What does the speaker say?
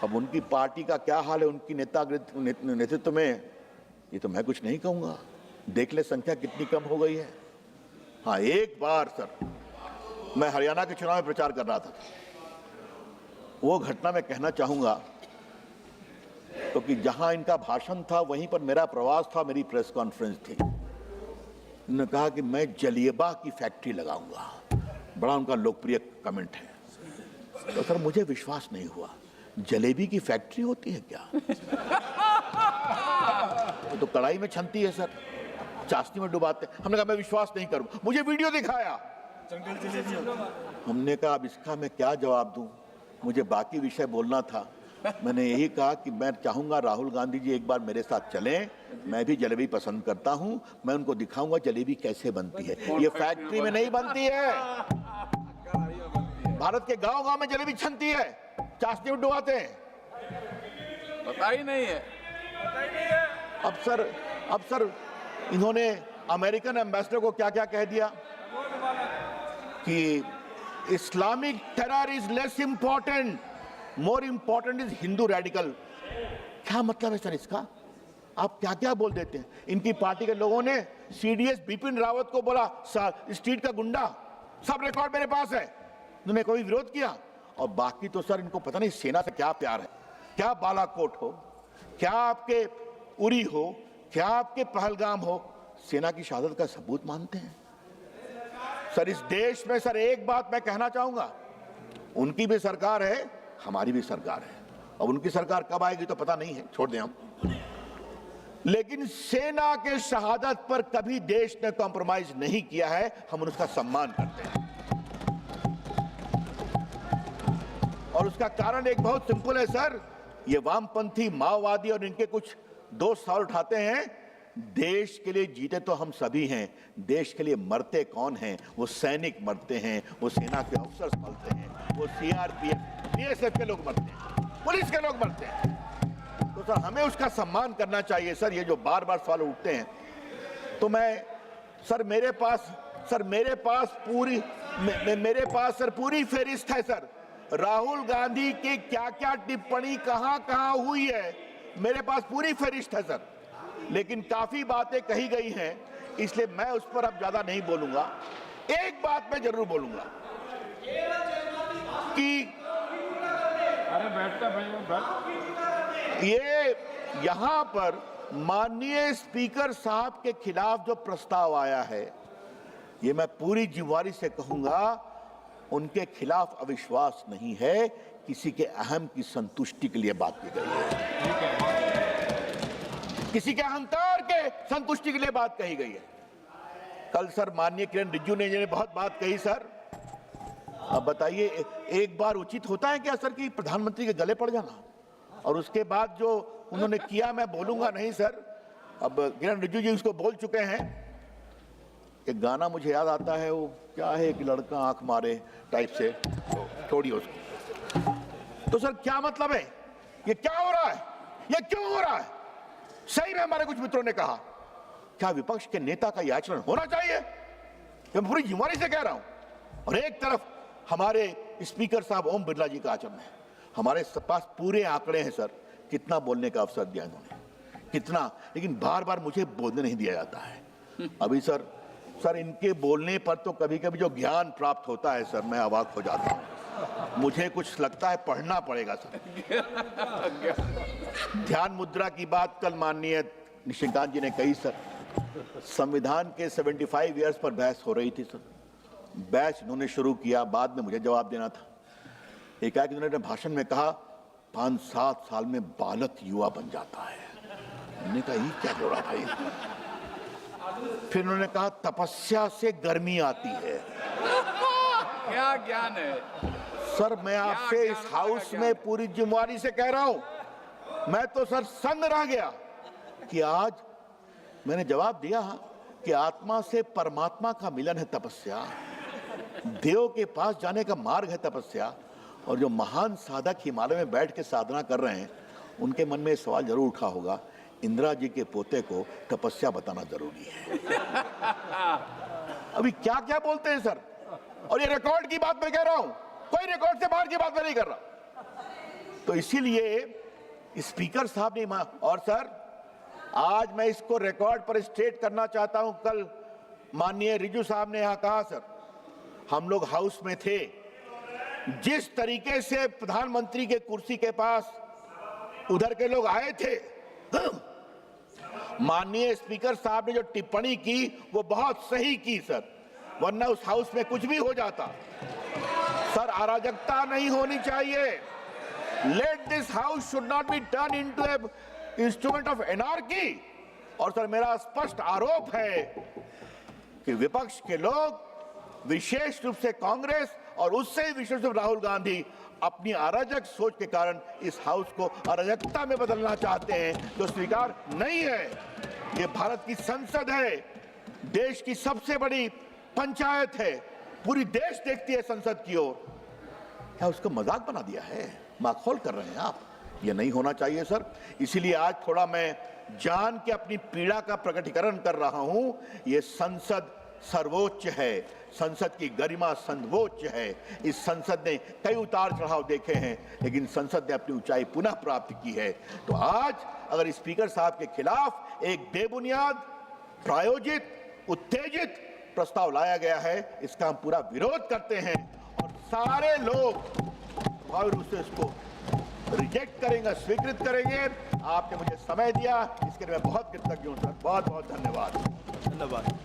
अब उनकी पार्टी का क्या हाल है उनकी नेतृत्व में, ये तो मैं कुछ नहीं कहूंगा। देख ले संख्या कितनी कम हो गई है। हाँ, एक बार सर मैं हरियाणा के चुनाव में प्रचार कर रहा था, वो घटना मैं कहना चाहूंगा, क्योंकि जहां इनका भाषण था वहीं पर मेरा प्रवास था, मेरी प्रेस कॉन्फ्रेंस थी। उन्होंने कहा कि मैं जलिएबा की फैक्ट्री लगाऊंगा, बड़ा उनका लोकप्रिय कमेंट है। तो सर मुझे विश्वास नहीं हुआ, जलेबी की फैक्ट्री होती है क्या? तो कढ़ाई में छनती है सर, चाशनी में डुबाते हैं। हमने कहा मैं विश्वास नहीं करूंगा, मुझे वीडियो दिखाया। हमने कहा अब इसका मैं क्या जवाब दूं, मुझे बाकी विषय बोलना था। मैंने यही कहा कि मैं चाहूंगा राहुल गांधी जी एक बार मेरे साथ चलें, मैं भी जलेबी पसंद करता हूं, मैं उनको दिखाऊंगा जलेबी कैसे बनती है। ये फैक्ट्री में नहीं बनती है, भारत के गांव-गांव में जलेबी छनती है, चाशनी में डुबाते हैं। पता ही नहीं है। अब सर इन्होंने अमेरिकन एम्बेसडर को क्या क्या कह दिया कि Islamic terror is less important, more important is Hindu radical. क्या मतलब है सर इसका? आप क्या क्या बोल देते हैं। इनकी पार्टी के लोगों ने सीडीएस बिपिन रावत को बोला स्ट्रीट का गुंडा, सब रिकॉर्ड मेरे पास है, उन्होंने कोई विरोध किया। और बाकी तो सर इनको पता नहीं सेना से क्या प्यार है, क्या बालाकोट हो, क्या आपके उरी हो, क्या आपके पहलगाम हो, सेना की शहादत का सबूत मानते हैं। सर इस देश में सर एक बात मैं कहना चाहूंगा, उनकी भी सरकार है, हमारी भी सरकार है। अब उनकी सरकार कब आएगी तो पता नहीं है, छोड़ दें हम, लेकिन सेना के शहादत पर कभी देश ने कॉम्प्रोमाइज नहीं किया है, हम उसका सम्मान करते हैं। और उसका कारण एक बहुत सिंपल है सर, ये वामपंथी माओवादी और इनके कुछ दोस्त सवाल उठाते हैं, देश के लिए जीते तो हम सभी हैं, देश के लिए मरते कौन हैं? वो सैनिक मरते हैं, वो सेना के अफसर मरते हैं, वो सीआरपीएफ बीएसएफ के लोग मरते हैं, पुलिस के लोग मरते हैं। तो सर हमें उसका सम्मान करना चाहिए। सर ये जो बार बार सवाल उठते हैं, तो मैं सर मेरे पास पूरी फेरिस्त है सर, राहुल गांधी की क्या क्या टिप्पणी कहां कहां हुई है, मेरे पास पूरी फेरिस्त है सर। लेकिन काफी बातें कही गई हैं, इसलिए मैं उस पर अब ज्यादा नहीं बोलूंगा। एक बात मैं जरूर बोलूंगा कि अरे बैठता भाई, ये यहां पर माननीय स्पीकर साहब के खिलाफ जो प्रस्ताव आया है, ये मैं पूरी जिम्मेदारी से कहूंगा, उनके खिलाफ अविश्वास नहीं है, किसी के अहम की संतुष्टि के लिए बात की गई है, किसी के अहंकार के संतुष्टि के लिए बात कही गई है। कल सर माननीय किरण रिजिजू ने बहुत बात कही सर। अब बताइए, एक बार उचित होता है क्या सर कि प्रधानमंत्री के गले पड़ जाना? और उसके बाद जो उन्होंने किया मैं बोलूंगा नहीं सर। अब किरण रिजिजू जी उसको बोल चुके हैं। एक गाना मुझे याद आता है, वो क्या है, एक लड़का आंख मारे टाइप से, छोड़िए उसको। तो सर क्या मतलब है, ये क्या हो रहा है, ये क्यों हो रहा है? सही में हमारे कुछ मित्रों ने कहा, क्या विपक्ष के नेता का यह आचरण होना चाहिए? मैं पूरी जिम्मेदारी से कह रहा हूं। और एक तरफ हमारे स्पीकर साहब ओम बिरला जी का आचरण है, हमारे पास पूरे आंकड़े हैं सर, कितना बोलने का अवसर दिया इन्होंने, कितना, लेकिन बार बार मुझे बोलने नहीं दिया जाता है। अभी सर इनके बोलने पर तो कभी कभी जो ज्ञान प्राप्त होता है सर, मैं अवाक हो जाता हूं। मुझे कुछ लगता है पढ़ना पड़ेगा सर। ध्यान मुद्रा की बात कल माननीय निशिकांत जी ने कही सर। संविधान के 75 इयर्स पर बहस हो रही थी सर। बहस इन्होंने शुरू किया, बाद में मुझे जवाब देना था। एक है कि उन्होंने भाषण में कहा 5-7 साल में बालक युवा बन जाता है। मैंने कहा ये क्या हो रहा भाई? फिर उन्होंने कहा तपस्या से गर्मी आती है। क्या ज्ञान है सर, मैं आपसे इस हाउस में पूरी जिम्मेदारी से कह रहा हूं, मैं तो सर संग रह गया कि आज मैंने जवाब दिया कि आत्मा से परमात्मा का मिलन है तपस्या, देव के पास जाने का मार्ग है तपस्या। और जो महान साधक हिमालय में बैठ के साधना कर रहे हैं, उनके मन में सवाल जरूर उठा होगा, इंदिरा जी के पोते को तपस्या बताना जरूरी है। अभी क्या क्या बोलते हैं सर। और ये रिकॉर्ड की बात मैं कह रहा हूं, कोई रिकॉर्ड से बाहर की बात मैं नहीं कर रहा। तो इसीलिए स्पीकर साहब ने और सर आज मैं इसको रिकॉर्ड पर स्टेट करना चाहता हूं, कल माननीय रिजू साहब ने यहां कहा सर, हम लोग हाउस में थे, जिस तरीके से प्रधानमंत्री के कुर्सी के पास उधर के लोग आए थे, माननीय स्पीकर साहब ने जो टिप्पणी की वो बहुत सही की सर, वरना उस हाउस में कुछ भी हो जाता। सर अराजकता नहीं होनी चाहिए। Let this house should not be turn into A instrument of anarchy. और सर मेरा स्पष्ट आरोप है कि विपक्ष के लोग, विशेष रूप से कांग्रेस और उससे विशेष रूप से राहुल गांधी, अपनी अराजक सोच के कारण इस हाउस को अराजकता में बदलना चाहते हैं, जो स्वीकार नहीं है। ये भारत की संसद है, देश की सबसे बड़ी पंचायत है, पूरी देश देखती है संसद की ओर। क्या उसको मजाक बना दिया है, माखौल कर रहे हैं आप? ये नहीं होना चाहिए सर। इसीलिए आज थोड़ा मैं जान के अपनी पीड़ा का प्रकटीकरण कर रहा हूं। ये संसद सर्वोच्च है, संसद की गरिमा सर्वोच्च है। इस संसद ने कई उतार चढ़ाव देखे हैं, लेकिन संसद ने अपनी ऊंचाई पुनः प्राप्त की है। तो आज अगर स्पीकर साहब के खिलाफ एक बेबुनियाद, प्रायोजित, उत्तेजित प्रस्ताव लाया गया है, इसका हम पूरा विरोध करते हैं और सारे लोग और उसे इसको रिजेक्ट करेंगे, स्वीकृत करेंगे। आपने मुझे समय दिया, इसके लिए मैं बहुत कृतज्ञ हूं सर। बहुत बहुत धन्यवाद।